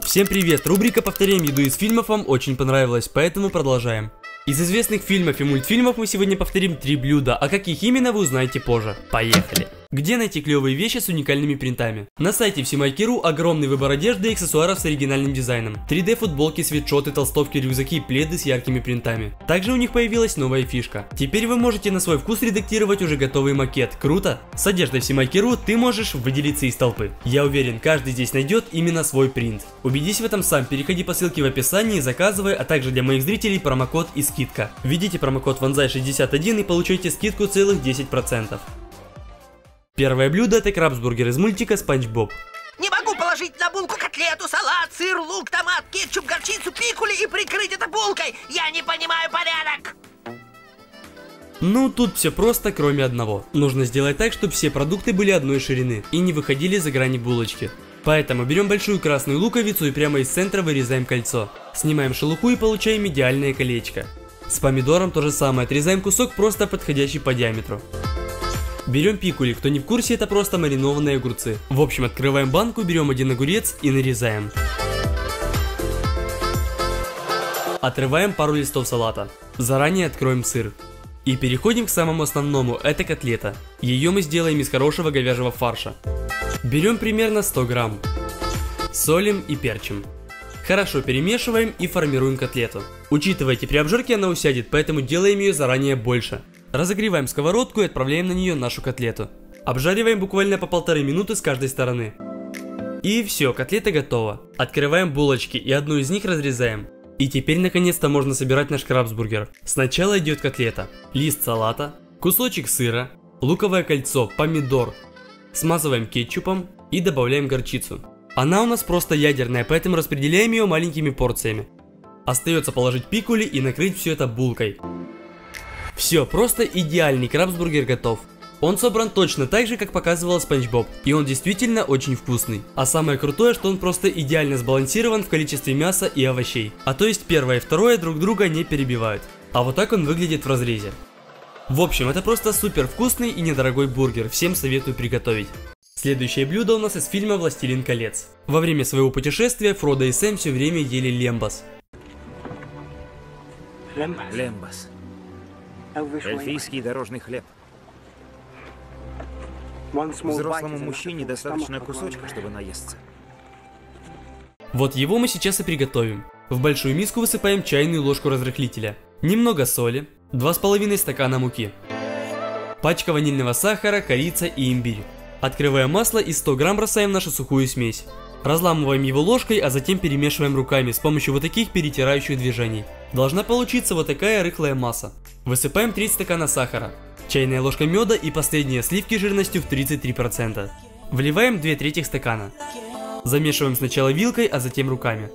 Всем привет! Рубрика «Повторяем еду из фильмов» вам очень понравилась, поэтому продолжаем. Из известных фильмов и мультфильмов мы сегодня повторим 3 блюда, а каких именно вы узнаете позже. Поехали! Где найти клевые вещи с уникальными принтами? На сайте Всемайки.ру огромный выбор одежды и аксессуаров с оригинальным дизайном. 3D футболки, свитшоты, толстовки, рюкзаки и пледы с яркими принтами. Также у них появилась новая фишка. Теперь вы можете на свой вкус редактировать уже готовый макет. Круто? С одеждой Всемайки.ру ты можешь выделиться из толпы. Я уверен, каждый здесь найдет именно свой принт. Убедись в этом сам, переходи по ссылке в описании и заказывай, а также для моих зрителей промокод и скидка. Введите промокод Vanzai61 и получайте скидку целых 10%. Первое блюдо — это крабсбургер из мультика Спанч Боб. Не могу положить на булку котлету, салат, сыр, лук, томат, кетчуп, горчицу, пикули и прикрыть это булкой. Я не понимаю порядок. Ну, тут все просто, кроме одного. Нужно сделать так, чтобы все продукты были одной ширины и не выходили за грани булочки. Поэтому берем большую красную луковицу и прямо из центра вырезаем кольцо. Снимаем шелуху и получаем идеальное колечко. С помидором то же самое, отрезаем кусок, просто подходящий по диаметру. Берем пикули, кто не в курсе, это просто маринованные огурцы. В общем, открываем банку, берем один огурец и нарезаем. Отрываем пару листов салата. Заранее откроем сыр. И переходим к самому основному, это котлета. Ее мы сделаем из хорошего говяжьего фарша. Берем примерно 100 грамм. Солим и перчим. Хорошо перемешиваем и формируем котлету. Учитывайте, при обжарке она усядет, поэтому делаем ее заранее больше. Разогреваем сковородку и отправляем на нее нашу котлету. Обжариваем буквально по 1,5 минуты с каждой стороны. И все, котлета готова. Открываем булочки и одну из них разрезаем. И теперь наконец-то можно собирать наш крабсбургер. Сначала идет котлета, лист салата, кусочек сыра, луковое кольцо, помидор. Смазываем кетчупом и добавляем горчицу. Она у нас просто ядерная, поэтому распределяем ее маленькими порциями. Остается положить пикули и накрыть все это булкой. Все, просто идеальный крабсбургер готов. Он собран точно так же, как показывал Спанч Боб, и он действительно очень вкусный. А самое крутое, что он просто идеально сбалансирован в количестве мяса и овощей. А то есть первое и второе друг друга не перебивают. А вот так он выглядит в разрезе. В общем, это просто супер вкусный и недорогой бургер, всем советую приготовить. Следующее блюдо у нас из фильма «Властелин колец». Во время своего путешествия Фродо и Сэм все время ели лембас. Лембас. Эльфийский дорожный хлеб. Взрослому мужчине достаточно кусочка, чтобы наесться. Вот его мы сейчас и приготовим. В большую миску высыпаем чайную ложку разрыхлителя, немного соли, 2,5 стакана муки, пачка ванильного сахара, корица и имбирь. Открываем масло и 100 грамм бросаем в нашу сухую смесь. Разламываем его ложкой, а затем перемешиваем руками с помощью вот таких перетирающих движений. Должна получиться вот такая рыхлая масса. Высыпаем 3 стакана сахара, чайная ложка меда и последние сливки жирностью в 33%. Вливаем 2/3 стакана. Замешиваем сначала вилкой, а затем руками.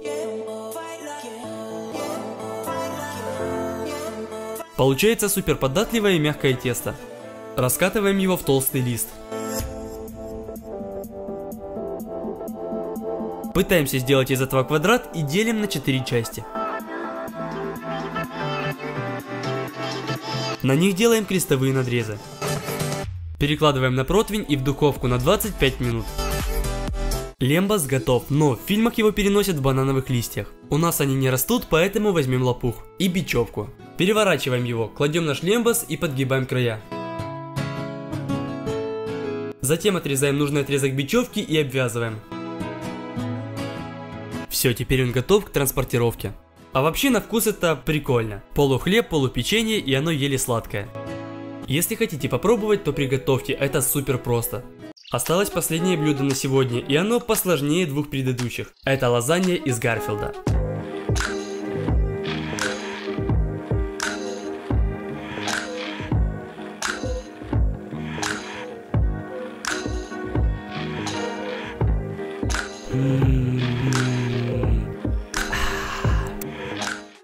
Получается супер податливое и мягкое тесто. Раскатываем его в толстый лист. Пытаемся сделать из этого квадрат и делим на 4 части. На них делаем крестовые надрезы. Перекладываем на противень и в духовку на 25 минут. Лембас готов, но в фильмах его переносят в банановых листьях. У нас они не растут, поэтому возьмем лопух и бечевку. Переворачиваем его, кладем наш лембас и подгибаем края. Затем отрезаем нужный отрезок бечевки и обвязываем. Все, теперь он готов к транспортировке. А вообще на вкус это прикольно. Полухлеб, полупеченье, и оно еле сладкое. Если хотите попробовать, то приготовьте, это супер просто. Осталось последнее блюдо на сегодня, и оно посложнее двух предыдущих. Это лазанья из Гарфилда.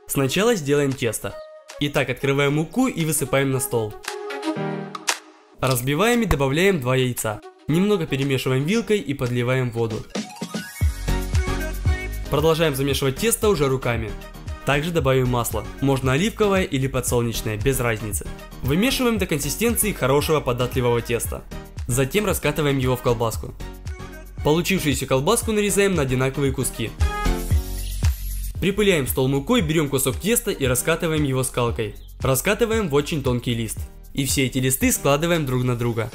Сначала сделаем тесто. Итак, открываем муку и высыпаем на стол. Разбиваем и добавляем 2 яйца. Немного перемешиваем вилкой и подливаем воду. Продолжаем замешивать тесто уже руками. Также добавим масло, можно оливковое или подсолнечное, без разницы. Вымешиваем до консистенции хорошего податливого теста. Затем раскатываем его в колбаску. Получившуюся колбаску нарезаем на одинаковые куски. Припыляем стол мукой, берем кусок теста и раскатываем его скалкой. Раскатываем в очень тонкий лист. И все эти листы складываем друг на друга.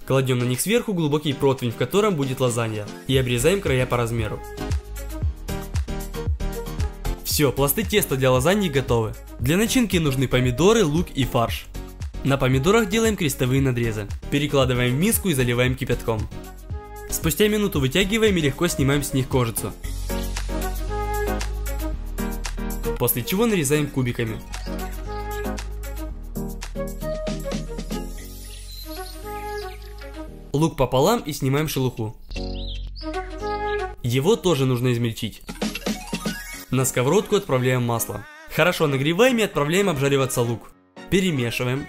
Кладем на них сверху глубокий противень, в котором будет лазанья. И обрезаем края по размеру. Все, пласты теста для лазаньи готовы. Для начинки нужны помидоры, лук и фарш. На помидорах делаем крестовые надрезы. Перекладываем в миску и заливаем кипятком. Спустя минуту вытягиваем и легко снимаем с них кожицу. После чего нарезаем кубиками. Лук пополам и снимаем шелуху. Его тоже нужно измельчить. На сковородку отправляем масло. Хорошо нагреваем и отправляем обжариваться лук. Перемешиваем.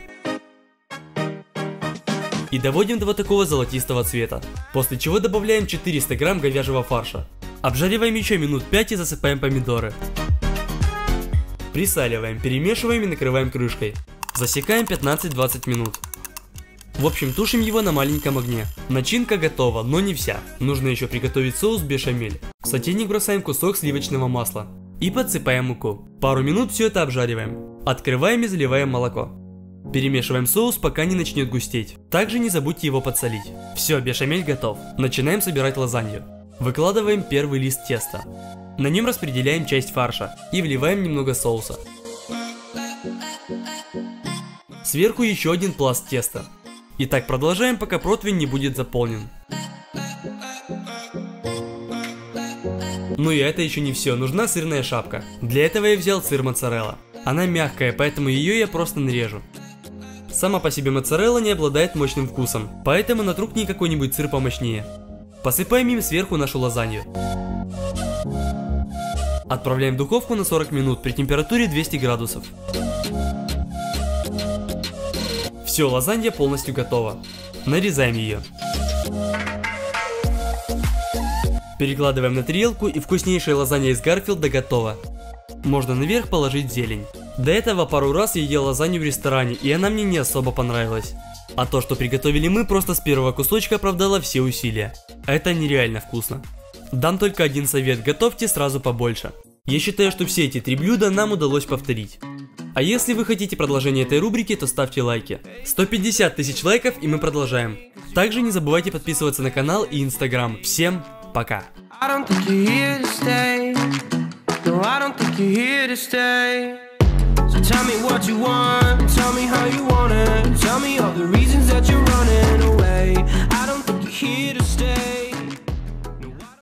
И доводим до вот такого золотистого цвета. После чего добавляем 400 грамм говяжьего фарша. Обжариваем еще минут 5 и засыпаем помидоры. Присаливаем, перемешиваем и накрываем крышкой. Засекаем 15-20 минут. В общем, тушим его на маленьком огне. Начинка готова, но не вся. Нужно еще приготовить соус бешамель. В сотейник бросаем кусок сливочного масла. И подсыпаем муку. Пару минут все это обжариваем. Открываем и заливаем молоко. Перемешиваем соус, пока не начнет густеть. Также не забудьте его подсолить. Все, бешамель готов. Начинаем собирать лазанью. Выкладываем первый лист теста. На нем распределяем часть фарша и вливаем немного соуса. Сверху еще один пласт теста. И так продолжаем, пока противень не будет заполнен. Ну и это еще не все, нужна сырная шапка. Для этого я взял сыр моцарелла. Она мягкая, поэтому ее я просто нарежу. Сама по себе моцарелла не обладает мощным вкусом, поэтому натру к ней какой-нибудь сыр помощнее. Посыпаем им сверху нашу лазанью. Отправляем в духовку на 40 минут при температуре 200 градусов. Все, лазанья полностью готова. Нарезаем ее. Перекладываем на тарелку, и вкуснейшая лазанья из Гарфилда готова. Можно наверх положить зелень. До этого пару раз я ел лазанью в ресторане, и она мне не особо понравилась. А то, что приготовили мы, просто с первого кусочка оправдало все усилия. Это нереально вкусно. Дам только один совет, готовьте сразу побольше. Я считаю, что все эти 3 блюда нам удалось повторить. А если вы хотите продолжение этой рубрики, то ставьте лайки. 150 тысяч лайков, и мы продолжаем. Также не забывайте подписываться на канал и инстаграм. Всем пока! So tell me what you want, tell me how you want it, tell me all the reasons that you're running away. I don't think you're here to